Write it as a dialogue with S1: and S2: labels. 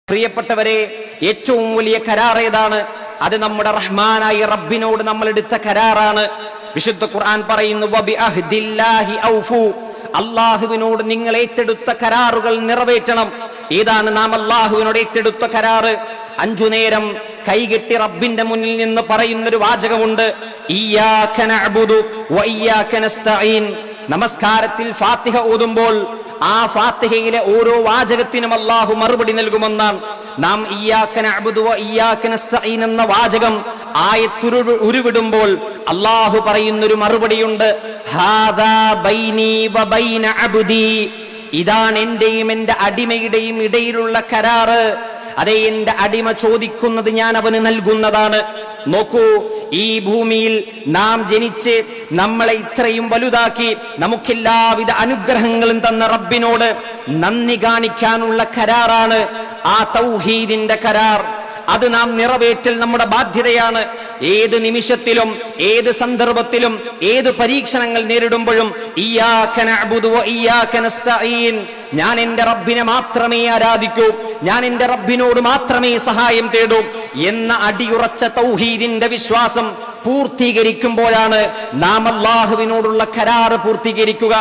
S1: പ്രിയപ്പെട്ടവരെ, ഏറ്റവും വലിയ കരാർ ഏതാണ്? അത് നമ്മുടെ റഹ്മാനായ റബ്ബിനോട് നമ്മൾ എടുത്ത കരാറാണ്. വിശുദ്ധ ഖുർആൻ പറയുന്നു, വബിഅഹ്ദില്ലാഹി ഔഫു, അല്ലാഹുവിനോട് നിങ്ങൾ ഏറ്റെടുത്ത കരാറുകൾ നിറവേറ്റണം. ഏതാണ് നാം അല്ലാഹുവിനോട് ഏറ്റെടുത്ത കരാറ്? 5 നേരം കൈകെട്ടി റബ്ബിന്റെ മുന്നിൽ നിന്ന് പറയുന്നൊരു വാചകമുണ്ട്, ഇയ്യാക നഅ്ബുദു വ ഇയ്യാക നസ്തഈൻ. നമസ്കാരത്തിൽ ഫാത്തിഹ ഓതുമ്പോൾ ആ ഫാത്തിഹയിലെ ഓരോ വാചകത്തിനും അല്ലാഹു മറുപടി നൽകുമെന്നാണ്. നാം ഇയ്യാക നഅ്ബുദു വ ഇയ്യാക നസ്തഈൻ എന്ന വാചകം ഉരുവിടുമ്പോൾ അല്ലാഹു പറയുന്നൊരു മറുപടിയുണ്ട്, ഹാദാ ബൈനി വ ബൈന അബ്ദി. ഇതാണ് എന്റെയും എന്റെ അടിമയുടെയും ഇടയിലുള്ള കരാറ്. അതേ, എന്റെ അടിമ ചോദിക്കുന്നത് ഞാൻ അവന് നൽകുന്നതാണ്. നോക്കൂ, ഈ ഭൂമിയിൽ നാം ജനിച്ച് നമ്മളെ ഇത്രയും വലുതാക്കി നമുക്കെല്ലാവിധ അനുഗ്രഹങ്ങളും തന്ന റബ്ബിനോട് നന്ദി കാണിക്കാനുള്ള കരാറാണ് ആ തൗഹീദിന്റെ കരാർ. അത് നാം നിറവേറ്റൽ നമ്മുടെ ബാധ്യതയാണ്. ഏത് നിമിഷത്തിലും ഏത് സന്ദർഭത്തിലും ഏത് പരീക്ഷണങ്ങൾ നേരിടുമ്പോഴും ഇയ്യാക നഅ്ബുദു വ ഇയ്യാക നസ്തഈൻ, ഞാൻ എന്റെ റബ്ബിനെ മാത്രമേ ആരാധിക്കൂ, ഞാൻ എന്റെ റബ്ബിനോട് മാത്രമേ സഹായം തേടൂ എന്ന അടിയുറച്ച തൗഹീദിന്റെ വിശ്വാസം പൂർത്തീകരിക്കുമ്പോഴാണ് നാം അല്ലാഹുവിനോടുള്ള കരാറ് പൂർത്തീകരിക്കുക.